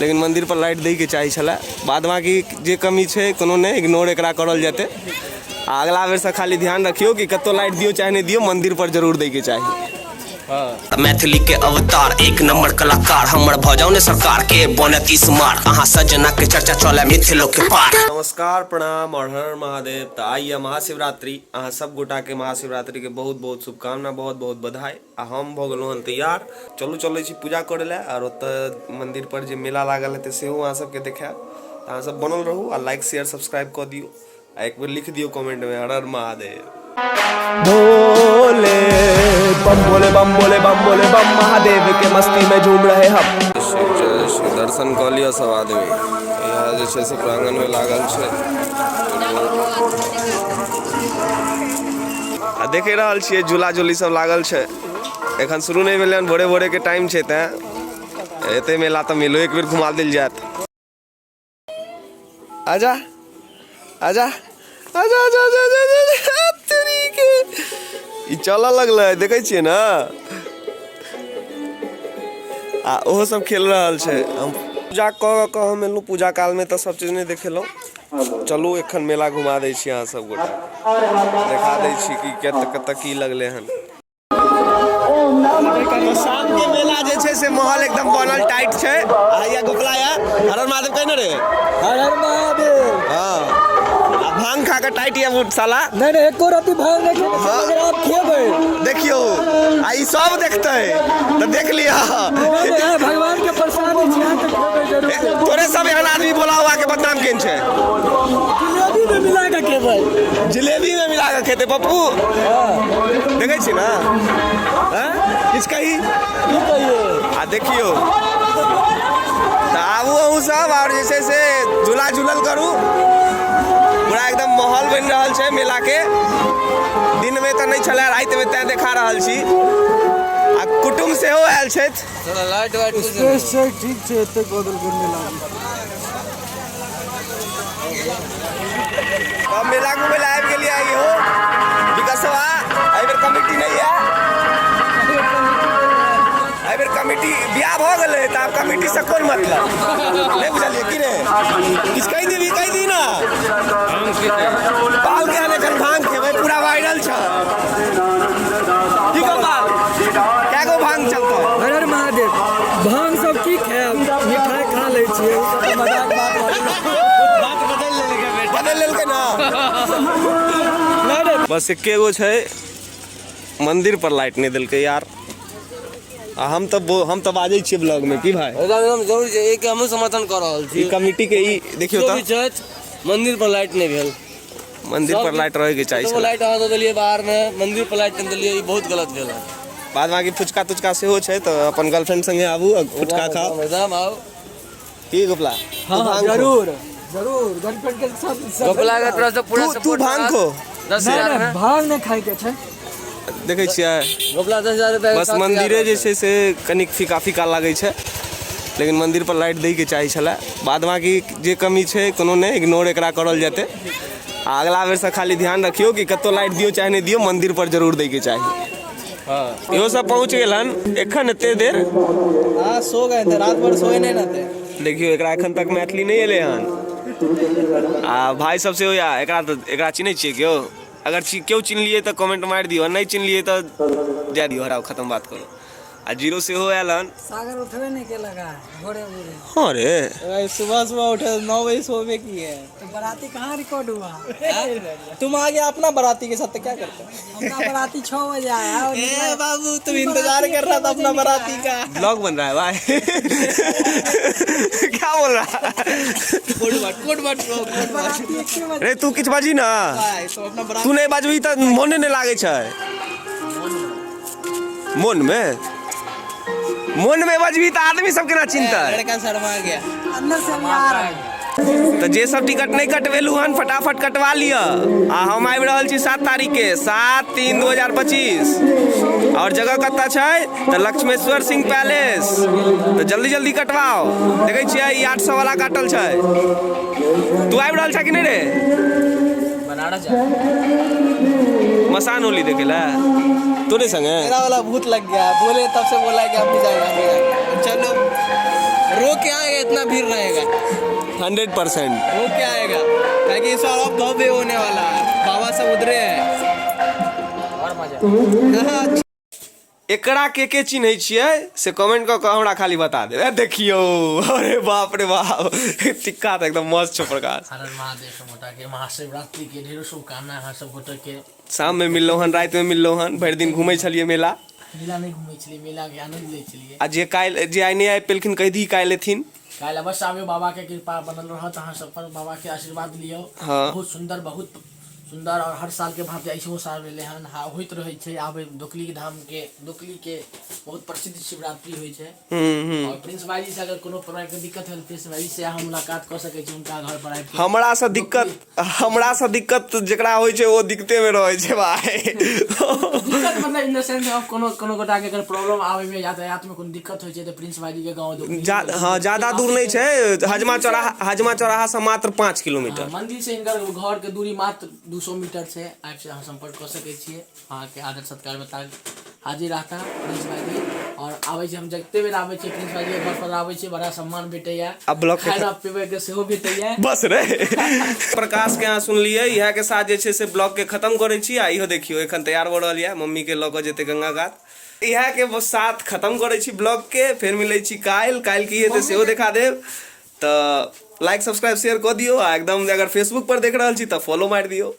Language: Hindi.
लेकिन मंदिर पर लाइट दै के चाही छलै। बाद बाकी जे कमी छै कोनो नहीं, इग्नोर एकरा करल जेतै। अगला बेर से खाली ध्यान रखियो कि कतो लाइट दियो चाहे नहीं दियो, मंदिर पर जरूर दै के चाही। मैथिली के अवतार एक नंबर कलाकार हमर भजौने सरकार के बनत स्मार्ट अहाँ सजना के चर्चा चले मिथिलो के पार। नमस्कार, प्रणाम और हर महादेव। तो आइए महाशिवरात्रि, अहाँ सब गोटा के महाशिवरात्रि के बहुत बहुत शुभकामना, बहुत बहुत बधाई। आ हम भ गेलहुँ हन तैयार, चलू चलै छी पूजा करे ला। और ओतऽ मंदिर पर जे मेला लागल हेतै सेहो अहाँ सबके देखाएब। अहाँ सब बनल रहू आ लाइक शेयर सब्सक्राइब कऽ दियौ। आ एक बेर लिख दियौ कमेंट में हर हर महादेव। भोले बम भोले बम भोले बम भोले बम महादेव के मस्ती में झूम रहे हम। दर्शन कऽ लिअ सब आदमी। यहाँ जे छै से प्रांगण में लागल छै आ देखे रहल छियै झूला झूली सब लागल छै। एखन शुरू नहीं भेलै हन, भोरे भोरे के टाइम छै, तें एते मेला तऽ मेलो एक बेर घुमा देल जायत। आजा आजा आजा आजा आजा आजा तरीके ई चलऽ लगलै, देखै छियै ना। आ ओहो सब खेल रहल छै। हम पूजा कऽ के हम एलहुँ, पूजा काल में तो सब चीज नहीं देखेलहुँ। चलू एखन मेला घुमा दै छी, अहाँ सब गोटा देखा दै छी कि कतऽ की लगलै हन। तो शाम के मेला जे छै से माहौल एकदम बनल टाइट छै। आइया गोपला या हर हर महादेव कहने रे, हर हर महादेव। हाँ भांग खा के टाइट या बूट साला। नहीं नहीं एको राती भांग नहीं खेते, अगर आप खेबे देखियो आ ई सब देखते तो देख लिया। भगवान के प्रसाद जरूर। तोरे सब यहाँ आदमी बोला हुआ के बदनाम केन छै। जिलेबी में मिला के खेबे, जिलेबी में मिला के खेते पप्पू। देखे छी ना किस कही आ देखियो। तो आबू अहूँ सब और जे छै से झूला झूलल करू। पूरा एकदम माहौल बन रहा है मेला के। दिन में तो नहीं चला, रात में तैं देखा रहल छी। आ कुटुम्ब से हो आयल छै। लाइट वाइट ठीक छै, एते बदल करने लागी। तो मेला घूमे ला आबि गेलिए आई हो विकासवा। एहि बेर कमिटी नहीं है, एहि बेर कमिटी बियाह भ गेलै त आब कमिटी से कोन मतलब नहीं बुझलिए कि रे। किछ कहि देबी, कहि दी ना। बाल के आने कन भांग खेबै, पूरा वायरल छ। की कहब बाल क्या गो भांग चलतो। हर हर महादेव। भांग सब की खाएब, मिठाई खा ले छियै, मजाक बात बदल लेलकै ना। बस एके गो छै, मंदिर पर लाइट नहीं देलकै यार। आ हम तो बाजै छियै ब्लॉग में की भाई एकदम जरूर छै। एक हमहूँ समर्थन कर रहल छी। ई कमिटी के ई देखियो त मंदिर पर लाइट नहीं भेल। मंदिर पर लाइट रहे के चाहिए सब लाइट अहाँ दे देलिए बाहर में, मंदिर पर लाइट नहीं देलिए, ई बहुत गलत भेल है। बाद बाकी फुचका तुचका सेहो छै, तो अपन गर्लफ्रेंड संगे आबू फुचका खाओ। एकदम आओ की गोपला। हाँ जरूर जरूर गर्लफ्रेंड के साथ। गोपला के तरफ से पूरा तू भांग खो। 10,000 में भांग नहीं खाए के छै। देखे छियै गोपला 10,000 रुपया। बस मंदिरे जे छै से कनिक फीका फीका लागै छै, लेकिन मंदिर पर लाइट दै के चाही छलै। बाद बाकी जे कमी छै कोनो नहीं, इग्नोर एकरा करल जेतै। आ अगला बेर से खाली ध्यान रखियो कि कतो लाइट दियो चाहे नहीं दियो, मंदिर पर जरूर दै के चाही। इहो सब पहुँच गेलन एखन एते देर। हाँ सो गए थे, रात भर सोए नहीं ना थे। देखियो एकरा एखन तक मैथिली नहीं एले हन। आ भाई सबसे हो या एकरा चिन्है छियै क्यों। अगर क्यों चिन्ह लिए तो कमेंट मार दियो, नहीं चिन्ह लिए तो जा दियो, हराओ खत्म बात करो। आ जीरो से हो आलन सागर उठवे नहीं के लगा भोरे भोरे। हाँ रे सुबह सुबह उठे 9 बजे सोवे की है। तो बाराती कहाँ रिकॉर्ड हुआ। तुम आगे अपना बाराती के साथ क्या करते हो। अपना बाराती 6 बजे आया। ए बाबू तुम इंतजार कर रहा था अपना बाराती का। ब्लॉग बन रहा है भाई। क्या बोल रहा। रे तू किछ बाजी ना, तू नहीं बाजबी तो मोने नहीं लागे छै। मन में बजबी तो आदमी सब केना चिंता। लड़का शर्मा गया अंदर से आ रहा है। तो जे सब टिकट नहीं कटवेलू हन फटाफट कटवा लिया। आ हम आबि रहल छी 7 तारीख के 7/3/2025। और जगह कत्ता छै तो लक्ष्मेश्वर सिंह पैलेस। तो जल्दी जल्दी कटवाओ। देखे छियै ई 800 वाला काटल छै। तू आबि रहल छै कि नहीं रे। बनारस जा मसान होली देखे ला तोरे संगे। मेरा वाला भूत लग गया, बोले तब से बोला कि अब नहीं जाएगा। चलो रो के आए कितना भीड़ रहेगा? 100%। वो क्या आएगा? ताकि इस बार अब भव्य होने वाला है, बाबा सब उधरे हैं और मजा। एकरा के चिन्है छियै से कमेंट कऽ के हमरा खाली बता दे। देखियो, अरे बाप रे बाप, टिक्का तो एकदम मस्त छो प्रकाश। हर महादेव मोटा के महाशिवरात्रि के ढेरों शुभकामना अहाँ सब गोटे के। शाम में मिललो हन, रात में मिललो हन, भरि दिन घूमै छलियै मेला। मेला नहीं घूमै छलियै, मेला के आनंद लै छलियै। आ जे आइ नहि आबि पेलखिन कहि दी काल्हि एथिन। काल्हि अवश्य आबे, बाबा के कृपा बनल रहत अहाँ सब पर, बाबा के आशीर्वाद लियो। हाँ। बहुत सुंदर और हर साल के भांति ऐसो साल भेलै हन। हाँ होइत रहै छै। आबे दोकली धाम के बहुत प्रसिद्ध शिवरात्रि होइ छै। और प्रिंस भाईजी से अगर कोनो प्रकार के दिक्कत है, प्रिंस भाईजी से अहाँ मुलाकात कर सकै छी, उनका घर पर आबि। हमरा से दिक्कत जेकरा होइ छै वो दिक्कते में रहै छै भाई। दिक्कत मतलब इन द सेंस ऑफ कोनो गोटा के अगर प्रॉब्लम आवे में, यातायात में कोनो दिक्कत होइ छै तो प्रिंस भाईजी के गांव दोकली। हाँ, ज्यादा दूर नहीं छै। हजमा चौराहा से मात्र 5 किलोमीटर। मंदिर से इनकर घर के दूरी मात्र 200 मीटर से। आबि से अहाँ संपर्क कर सकै छियै। अहाँ के आदर सत्कार में हाजिर रहता प्रिंस भाईजी। और आबै छै, हम जते बेर आबै छियै प्रिंस भाईजी के घर पर आबै छियै, बड़ा सम्मान भेटैया, खाना पीबै के सेहो भेटैया। बस रे प्रकाश के यहाँ सुनलियै, इहा के साथ जे छै से ब्लॉग के खत्म करै छी। आ इहो देखियो एखन तैयार भ रहल यऽ, मम्मी के लऽ कऽ जेतै गंगा घाट। इहा के साथ खत्म करै छी ब्लॉग के। फेर मिलै छी काल्हि की हेतै सेहो देखा देब। तऽ लाइक सब्सक्राइब शेयर कऽ दियौ। आ एकदम अगर फेसबुक पर देख रहल छी तऽ फॉलो मारि दियौ।